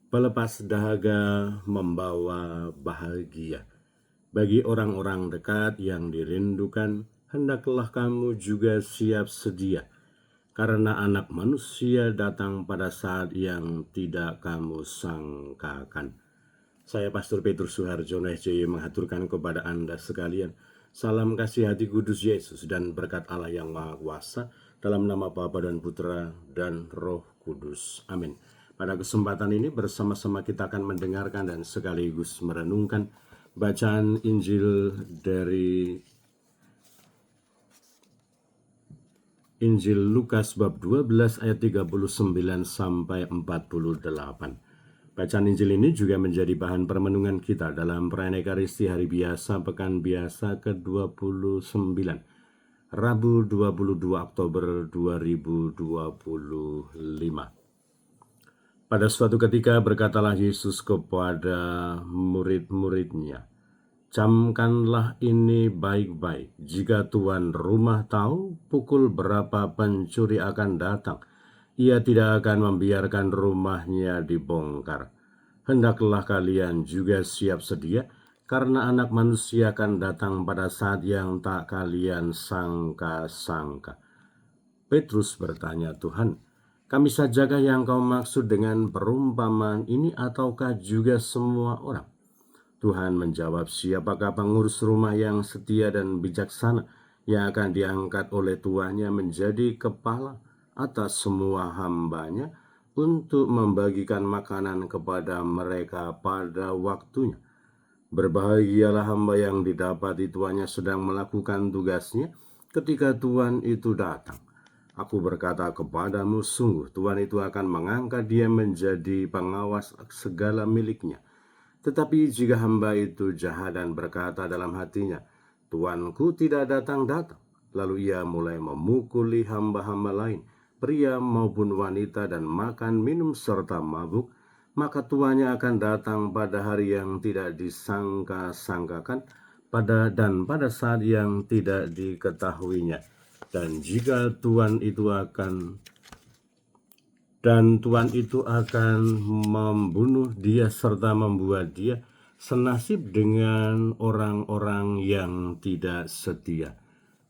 Pelepas dahaga membawa bahagia. Bagi orang-orang dekat yang dirindukan, hendaklah kamu juga siap sedia, karena Anak Manusia datang pada saat yang tidak kamu sangkakan. Saya Pastor Petrus Suharjono SJY mengaturkan kepada Anda sekalian salam kasih hati kudus Yesus dan berkat Allah yang Maha Kuasa dalam nama Bapa dan Putra dan Roh Kudus. Amin. Pada kesempatan ini bersama-sama kita akan mendengarkan dan sekaligus merenungkan bacaan Injil dari Injil Lukas bab 12 ayat 39 sampai 48. Bacaan Injil ini juga menjadi bahan permenungan kita dalam perayaan Ekaristi Hari Biasa Pekan Biasa ke-29, Rabu 22 Oktober 2025. Pada suatu ketika berkatalah Yesus kepada murid-muridnya, "Camkanlah ini baik-baik. Jika tuan rumah tahu pukul berapa pencuri akan datang, ia tidak akan membiarkan rumahnya dibongkar. Hendaklah kalian juga siap sedia, karena Anak Manusia akan datang pada saat yang tak kalian sangka-sangka." Petrus bertanya, "Tuhan, kami sajakah yang kau maksud dengan perumpamaan ini ataukah juga semua orang?" Tuhan menjawab, "Siapakah pengurus rumah yang setia dan bijaksana yang akan diangkat oleh tuannya menjadi kepala atas semua hambanya untuk membagikan makanan kepada mereka pada waktunya? Berbahagialah hamba yang didapati tuannya sedang melakukan tugasnya ketika tuan itu datang. Aku berkata kepadamu, sungguh Tuhan itu akan mengangkat dia menjadi pengawas segala miliknya. Tetapi jika hamba itu jahat dan berkata dalam hatinya, Tuanku tidak datang-datang, lalu ia mulai memukuli hamba-hamba lain, pria maupun wanita, dan makan minum serta mabuk, maka tuannya akan datang pada hari yang tidak disangka-sangkakan pada saat yang tidak diketahuinya. Dan Tuhan itu akan membunuh dia serta membuat dia senasib dengan orang-orang yang tidak setia.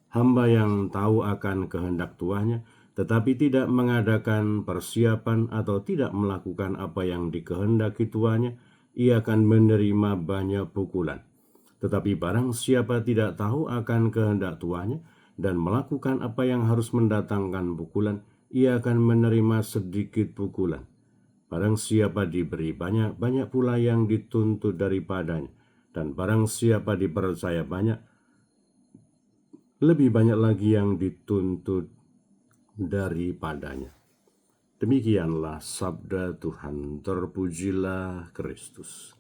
Hamba yang tahu akan kehendak tuannya, tetapi tidak mengadakan persiapan atau tidak melakukan apa yang dikehendaki tuannya, ia akan menerima banyak pukulan. Tetapi barang siapa tidak tahu akan kehendak tuannya dan melakukan apa yang harus mendatangkan pukulan, ia akan menerima sedikit pukulan. Barang siapa diberi banyak, banyak pula yang dituntut daripadanya. Dan barang siapa dipercaya banyak, lebih banyak lagi yang dituntut daripadanya. Demikianlah sabda Tuhan. Terpujilah Kristus.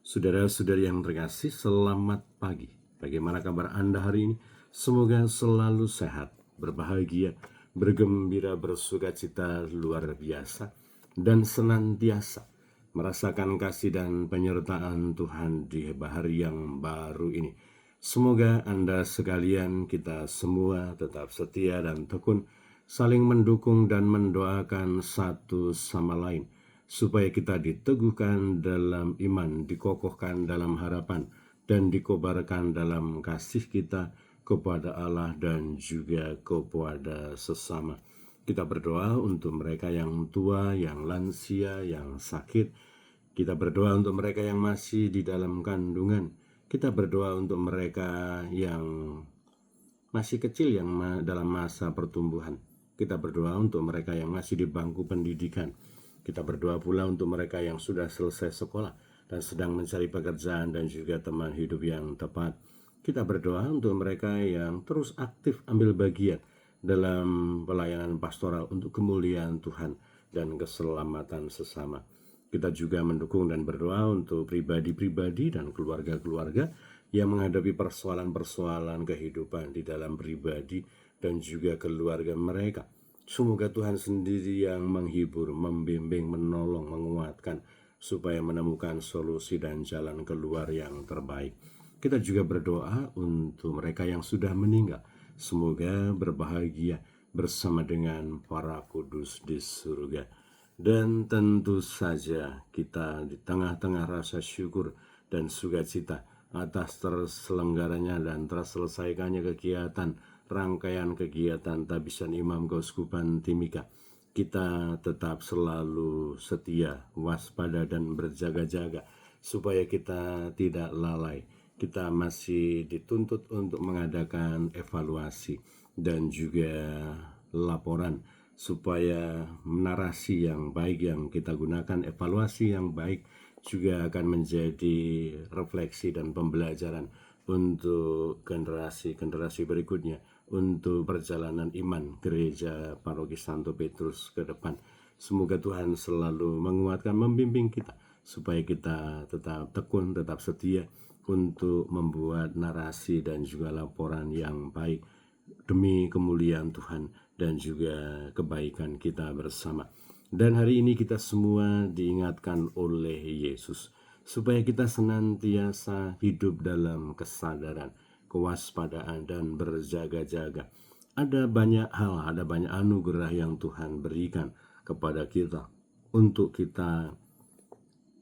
Saudara-saudari yang terkasih, selamat pagi. Bagaimana kabar Anda hari ini? Semoga selalu sehat, berbahagia, bergembira, bersukacita luar biasa, dan senantiasa merasakan kasih dan penyertaan Tuhan di hari yang baru ini. Semoga Anda sekalian, kita semua tetap setia dan tekun, saling mendukung dan mendoakan satu sama lain, supaya kita diteguhkan dalam iman, dikokohkan dalam harapan, dan dikobarkan dalam kasih kita kepada Allah dan juga kepada sesama. Kita berdoa untuk mereka yang tua, yang lansia, yang sakit. Kita berdoa untuk mereka yang masih di dalam kandungan. Kita berdoa untuk mereka yang masih kecil, yang dalam masa pertumbuhan. Kita berdoa untuk mereka yang masih di bangku pendidikan. Kita berdoa pula untuk mereka yang sudah selesai sekolah dan sedang mencari pekerjaan dan juga teman hidup yang tepat. Kita berdoa untuk mereka yang terus aktif ambil bagian dalam pelayanan pastoral untuk kemuliaan Tuhan dan keselamatan sesama. Kita juga mendukung dan berdoa untuk pribadi-pribadi dan keluarga-keluarga yang menghadapi persoalan-persoalan kehidupan di dalam pribadi dan juga keluarga mereka. Semoga Tuhan sendiri yang menghibur, membimbing, menolong, menguatkan, supaya menemukan solusi dan jalan keluar yang terbaik. Kita juga berdoa untuk mereka yang sudah meninggal. Semoga berbahagia bersama dengan para kudus di surga. Dan tentu saja kita di tengah-tengah rasa syukur dan sukacita atas terselenggaranya dan terselesaikannya kegiatan, rangkaian kegiatan Tabisan Imam Keuskupan Timika, kita tetap selalu setia, waspada dan berjaga-jaga supaya kita tidak lalai. Kita masih dituntut untuk mengadakan evaluasi dan juga laporan supaya narasi yang baik yang kita gunakan, evaluasi yang baik juga akan menjadi refleksi dan pembelajaran untuk generasi-generasi berikutnya, untuk perjalanan iman gereja Paroki Santo Petrus ke depan. Semoga Tuhan selalu menguatkan, membimbing kita supaya kita tetap tekun, tetap setia untuk membuat narasi dan juga laporan yang baik demi kemuliaan Tuhan dan juga kebaikan kita bersama. Dan hari ini kita semua diingatkan oleh Yesus supaya kita senantiasa hidup dalam kesadaran, kewaspadaan dan berjaga-jaga. Ada banyak hal, ada banyak anugerah yang Tuhan berikan kepada kita untuk kita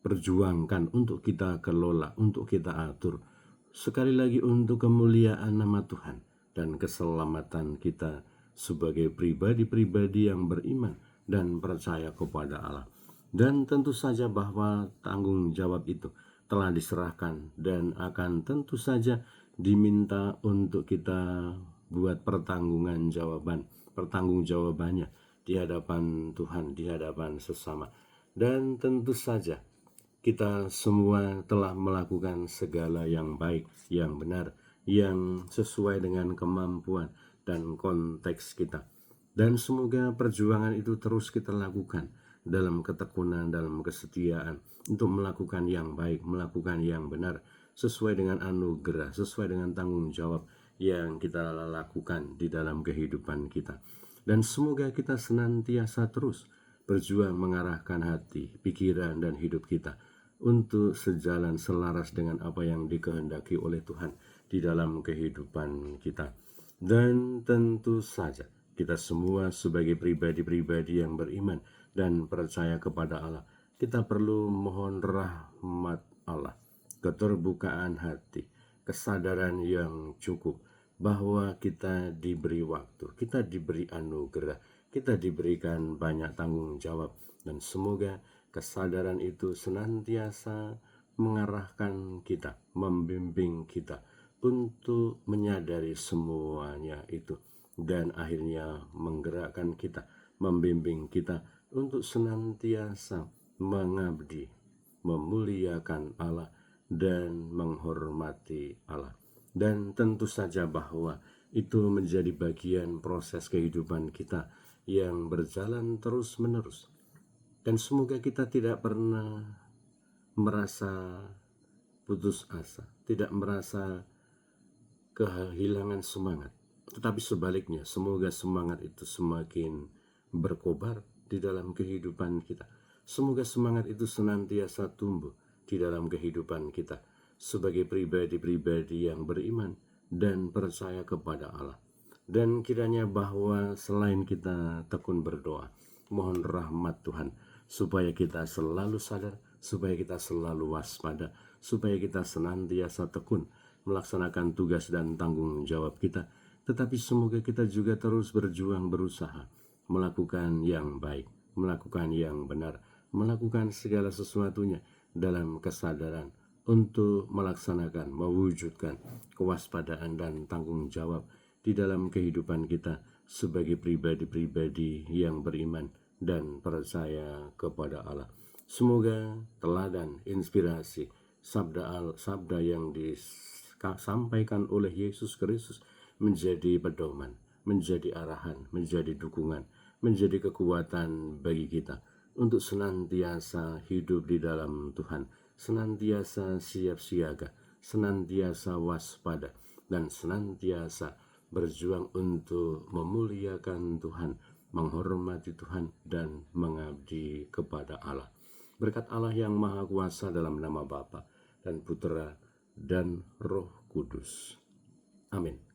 perjuangkan, untuk kita kelola, untuk kita atur. Sekali lagi untuk kemuliaan nama Tuhan dan keselamatan kita sebagai pribadi-pribadi yang beriman dan percaya kepada Allah. Dan tentu saja bahwa tanggung jawab itu telah diserahkan dan akan tentu saja diminta untuk kita buat pertanggungjawabannya di hadapan Tuhan, di hadapan sesama. Dan tentu saja kita semua telah melakukan segala yang baik, yang benar, yang sesuai dengan kemampuan dan konteks kita. Dan semoga perjuangan itu terus kita lakukan dalam ketekunan, dalam kesetiaan untuk melakukan yang baik, melakukan yang benar, sesuai dengan anugerah, sesuai dengan tanggung jawab yang kita lakukan di dalam kehidupan kita. Dan semoga kita senantiasa terus berjuang mengarahkan hati, pikiran, dan hidup kita untuk sejalan selaras dengan apa yang dikehendaki oleh Tuhan di dalam kehidupan kita. Dan tentu saja kita semua sebagai pribadi-pribadi yang beriman dan percaya kepada Allah, kita perlu mohon rahmat Allah, keterbukaan hati, kesadaran yang cukup bahwa kita diberi waktu, kita diberi anugerah, kita diberikan banyak tanggung jawab, dan semoga kesadaran itu senantiasa mengarahkan kita, membimbing kita untuk menyadari semuanya itu, dan akhirnya menggerakkan kita, membimbing kita untuk senantiasa mengabdi, memuliakan Allah, dan menghormati Allah. Dan tentu saja bahwa itu menjadi bagian proses kehidupan kita yang berjalan terus-menerus. Dan semoga kita tidak pernah merasa putus asa, tidak merasa kehilangan semangat. Tetapi sebaliknya, semoga semangat itu semakin berkobar di dalam kehidupan kita. Semoga semangat itu senantiasa tumbuh di dalam kehidupan kita sebagai pribadi-pribadi yang beriman dan percaya kepada Allah. Dan kiranya bahwa selain kita tekun berdoa, mohon rahmat Tuhan supaya kita selalu sadar, supaya kita selalu waspada, supaya kita senantiasa tekun melaksanakan tugas dan tanggung jawab kita. Tetapi semoga kita juga terus berjuang, berusaha melakukan yang baik, melakukan yang benar, melakukan segala sesuatunya dalam kesadaran untuk melaksanakan, mewujudkan kewaspadaan dan tanggung jawab di dalam kehidupan kita sebagai pribadi-pribadi yang beriman dan percaya kepada Allah. Semoga teladan, inspirasi, sabda yang disampaikan oleh Yesus Kristus menjadi pedoman, menjadi arahan, menjadi dukungan, menjadi kekuatan bagi kita untuk senantiasa hidup di dalam Tuhan, senantiasa siap siaga, senantiasa waspada, dan senantiasa berjuang untuk memuliakan Tuhan, menghormati Tuhan, dan mengabdi kepada Allah. Berkat Allah yang Maha Kuasa dalam nama Bapa dan Putera dan Roh Kudus. Amin.